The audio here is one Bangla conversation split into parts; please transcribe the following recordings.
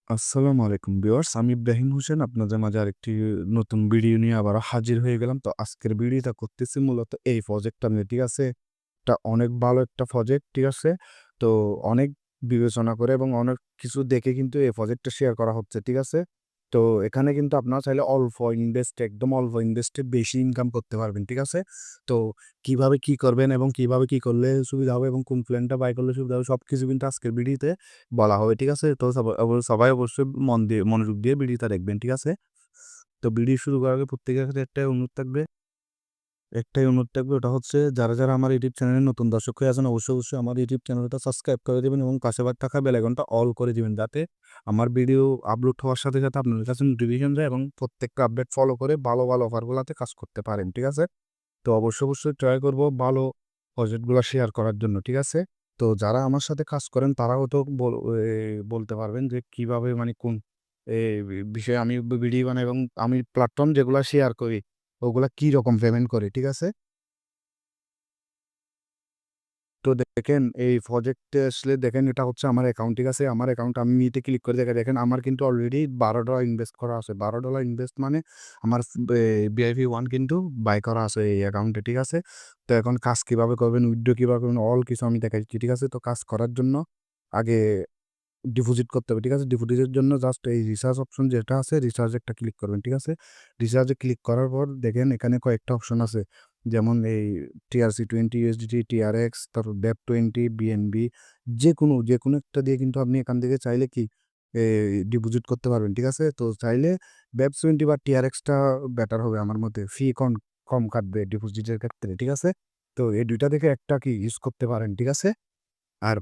আসসালামু আলাইকুম ভিউয়ার্স। আমি ইব্রাহিম হোসেন আপনাদের মাঝে আরেকটি নতুন ভিডিও নিয়ে আবারও হাজির হয়ে গেলাম। তো আজকের ভিডিওটা করতেছি মূলত এই প্রজেক্টটা নিয়ে, ঠিক আছে? এটা অনেক ভালো একটা প্রজেক্ট, ঠিক আছে? তো অনেক বিবেচনা করে এবং অনেক কিছু দেখে কিন্তু এই প্রজেক্টটা শেয়ার করা হচ্ছে, ঠিক আছে? তো এখানে কিন্তু আপনারা চাইলে অল্প ইনভেস্ট, একদম অল্প ইনভেস্টে বেশি ইনকাম করতে পারবেন, ঠিক আছে? তো কিভাবে কি করবেন এবং কিভাবে কি করলে সুবিধা হবে এবং কোন প্ল্যানটা বাই করলে সুবিধা হবে সবকিছু কিন্তু আজকের ভিডিওতে বলা হবে, ঠিক আছে? তো সবাই অবশ্যই মনোযোগ দিয়ে ভিডিওটা দেখবেন, ঠিক আছে? তো ভিডিও শুরু করার আগে প্রত্যেকের কাছে একটাই অনুরোধ থাকবে, ওটা হচ্ছে যারা আমার ইউটিউব চ্যানেলে নতুন দর্শক হয়ে আছেন অবশ্যই আমার ইউটিউব চ্যানেলটা সাবস্ক্রাইব করে দিবেন এবং পাশে থাকা বেল আইকনটা অল করে দিবেন, যাতে আমার ভিডিও আপলোড হওয়ার সাথে আপনাদের কাছে নোটিফিকেশন যায় এবং প্রত্যেকটা আপডেট ফলো করে ভালো অফারগুলোতে কাজ করতে পারেন, ঠিক আছে? তো অবশ্যই ট্রাই করব ভালো প্রজেক্টগুলো শেয়ার করার জন্য, ঠিক আছে? তো যারা আমার সাথে কাজ করেন তারাও তো বলতে পারবেন যে কিভাবে মানে কোন এ বিষয়ে আমি ভিডিও বানাই এবং আমি প্ল্যাটফর্ম যেগুলা শেয়ার করি ওগুলা কি রকম পেমেন্ট করে, ঠিক আছে? তো দেখেন এই প্রজেক্টে আসলে দেখেন এটা হচ্ছে আমার অ্যাকাউন্ট, ঠিক আছে? আমার অ্যাকাউন্ট আমি নিতে ক্লিক করে দেখেন আমার কিন্তু অলরেডি $12 ইনভেস্ট করা আছে। $12 ইনভেস্ট মানে আমার ভিআইপি 1 কিন্তু বাই করা আছে এই অ্যাকাউন্টে, ঠিক আছে? তো এখন কাজ কিভাবে করবেন, উইথড্র কিভাবে করবেন অল কিছু আমি দেখাচ্ছি, ঠিক আছে? তো কাজ করার জন্য আগে ডিপোজিট করতে হবে, ঠিক আছে? ডিপোজিটের জন্য জাস্ট এই রিচার্জ অপশন যেটা আছে রিচার্জ একটা ক্লিক করবেন, ঠিক আছে? রিচার্জে ক্লিক করার পর দেখেন এখানে কয়েকটা অপশন আছে। যেমন এই TRC20, USDT, TRX, তারপর BEP20, BNB যেকোনো একটা দিয়ে কিন্তু আপনি এখান থেকে চাইলে কি এ ডিপোজিট করতে পারবেন, ঠিক আছে? তো চাইলে BEP20 বা TRX টা বেটার হবে আমার মতে। ফি কম কাটবে ডিপোজিটের ক্ষেত্রে, ঠিক আছে? তো এই ২ টা থেকে একটা কি ইউজ করতে পারেন, ঠিক আছে? আর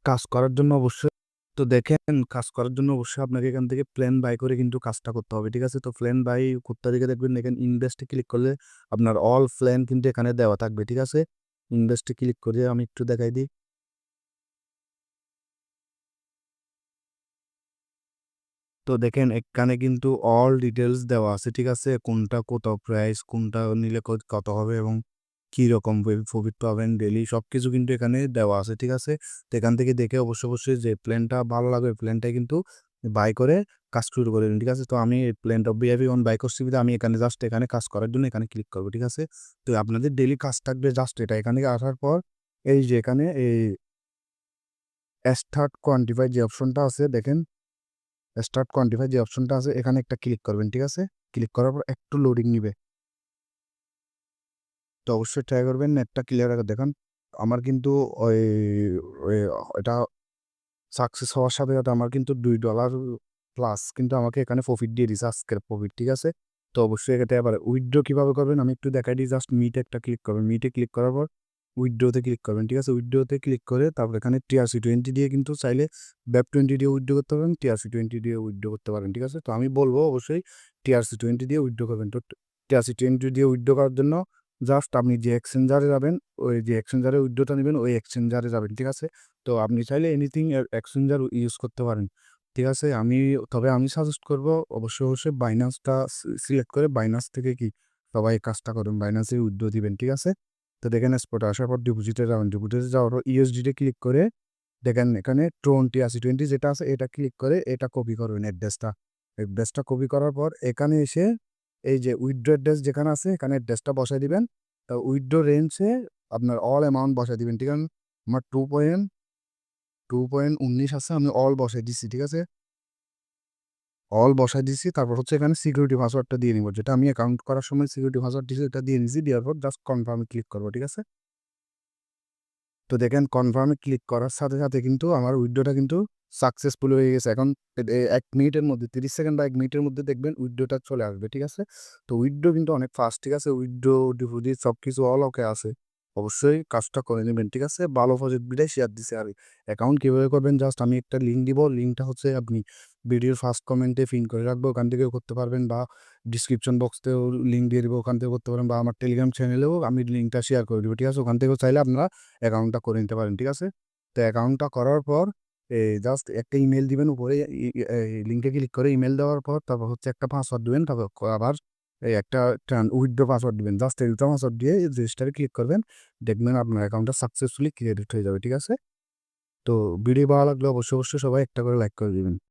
কাজ করার জন্য অবশ্যই তো দেখেন কাজ করার জন্য অবশ্যই আপনাকে এখান থেকে প্ল্যান বাই করে কিন্তু কাজটা করতে হবে, ঠিক আছে? তো প্ল্যান বাই করতে গিয়ে দেখবেন এখানে ইনভেস্টে ক্লিক করলে আপনার অল প্ল্যান কিন্তু এখানে দেওয়া থাকবে, ঠিক আছে? ইনভেস্টে ক্লিক করে আমি একটু দেখাই দিই। তো দেখেন এখানে কিন্তু অল ডিটেইলস দেওয়া আছে, ঠিক আছে? কোনটা কত প্রাইস, কোনটা নিলে কত হবে এবং কি রকম প্রফিট পাবেন ডেইলি সবকিছু কিন্তু এখানে দেওয়া আছে, ঠিক আছে? তো এখান থেকে দেখে অবশ্যই যে প্ল্যানটা ভালো লাগবে প্ল্যানটাই কিন্তু বাই করে কাজ শুরু করে দিন, ঠিক আছে? তো আমি এই প্ল্যানটা ভিআইপি 1 বাই করছি বিধায় আমি এখানে জাস্ট এখানে কাজ করার জন্য এখানে ক্লিক করব, ঠিক আছে? তো আপনাদের ডেইলি কাজ থাকবে জাস্ট এটা। এখানে আসার পর এই যে এখানে এই স্টার্ট কোয়ান্টিফাই যে অপশনটা আছে দেখেন স্টার্ট কোয়ান্টিফাই যে অপশনটা আছে এখানে একটা ক্লিক করবেন, ঠিক আছে? ক্লিক করার পর একটু লোডিং নিবে। তো অবশ্যই ট্রাই করবেন নেটটা ক্লিয়ার রাখা। দেখুন আমার কিন্তু ওই ওই এটা সাকসেস হওয়ার সাথে আমার কিন্তু $2 প্লাস কিন্তু আমাকে এখানে প্রফিট দিয়ে দিছে আজকের প্রফিট, ঠিক আছে? তো অবশ্যই এটা এবার উইথড্র কিভাবে করবেন আমি একটু দেখাই দিই। জাস্ট মিট একটা ক্লিক করবেন। মিটে ক্লিক করার পর উইথড্রতে ক্লিক করবেন, ঠিক আছে? উইথড্রতে ক্লিক করে তারপর এখানে TRC20 দিয়ে কিন্তু চাইলে BEP20 দিয়ে উইথড্র করতে পারেন, TRC20 দিয়ে উইথড্র করতে পারেন, ঠিক আছে? তো আমি বলব অবশ্যই TRC20 দিয়ে উইথড্র করবেন। তো TRC20 দিয়ে উইথড্র করার জন্য জাস্ট আপনি যে এক্সচেঞ্জারে যাবেন, ওই যে এক্সচেঞ্জারে উইথড্রটা নিবেন ওই এক্সচেঞ্জারে যাবেন, ঠিক আছে? তো আপনি চাইলে এনিথিং এক্সচেঞ্জার ইউজ করতে পারেন, ঠিক আছে? তবে আমি সাজেস্ট করব অবশ্যই বাইন্যান্সটা সিলেক্ট করে বাইন্যান্স থেকে কি সবাই কাজটা করুন। বাইন্যান্সে উইথড্র দিবেন, ঠিক আছে? তো দেখেন স্পটে আসার পর ডিপোজিটে যাবেন। ডিপোজিটে যাওয়ার পর ইউএসডিতে ক্লিক করে দেখেন এখানে 20 যেটা আছে এটা ক্লিক করে এটা কপি করবেন অ্যাড্রেসটা। অ্যাড্রেসটা কপি করার পর এখানে এসে এই যে উইথড্র অ্যাড্রেস যেখানে আছে এখানে অ্যাড্রেসটা বসায় দিবেন। উইথড্র রেঞ্জে আপনার অল অ্যামাউন্ট বসায় দিবেন, ঠিক আছে? আমার 2.19 আছে আমি অল বসায় দিচ্ছি, ঠিক আছে? অল বসায় দিছি। তারপর হচ্ছে এখানে সিকিউরিটি পাসওয়ার্ডটা দিয়ে নিব। যেটা আমি অ্যাকাউন্ট করার সময় সিকিউরিটি পাসওয়ার্ড দিছি এটা দিয়ে নিছি। দেওয়ার পর জাস্ট কনফার্ম এ ক্লিক করব, ঠিক আছে? তো দেখেন কনফার্ম এ ক্লিক করার সাথে কিন্তু আমার উইথড্রটা কিন্তু সাকসেসফুল হয়ে গেছে। এখন ১ মিনিটের মধ্যে ৩০ সেকেন্ড বা ১ মিনিটের মধ্যে দেখবেন উইথড্রটা চলে আসবে, ঠিক আছে? তো উইথড্র কিন্তু অনেক ফাস্ট, ঠিক আছে? উইথড্র, ডিপোজিট সবকিছু অল ওকে আছে। অবশ্যই কাজটা করে নিবেন, ঠিক আছে? ভালো প্রজেক্ট বিধায় শেয়ার দিছি। আর অ্যাকাউন্ট কিভাবে করবেন জাস্ট আমি একটা লিঙ্ক দিব। লিঙ্কটা হচ্ছে আপনি ভিডিওর ফার্স্ট কমেন্টে পিন করে রাখবো। ওখান থেকেও করতে পারবেন বা ডিসক্রিপশন বক্সতেও লিঙ্ক দিয়ে দিব। ওখান থেকেও করতে পারেন বা আমার টেলিগ্রাম চ্যানেলেও আমি লিঙ্কটা শেয়ার করে দিব, ঠিক আছে? ওখান থেকেও চাইলে আপনারা অ্যাকাউন্টটা করে নিতে পারেন, ঠিক আছে? তো অ্যাকাউন্টটা করার পর জাস্ট একটা ইমেইল দিবেন উপরে লিঙ্কে ক্লিক করে ইমেইল দেওয়ার পর তারপর হচ্ছে একটা পাসওয়ার্ড দিবেন। তারপর আবার একটা উইথড্র পাসওয়ার্ড দিবেন। জাস্ট এই ২ টা পাসওয়ার্ড দিয়ে রেজিস্টারে ক্লিক করবেন। দেখবেন আপনার অ্যাকাউন্টটা সাকসেসফুলি ক্রিয়েটেড হয়ে যাবে, ঠিক আছে? তো ভিডিও ভালো লাগলে অবশ্যই সবাই একটা করে লাইক করে দিবেন।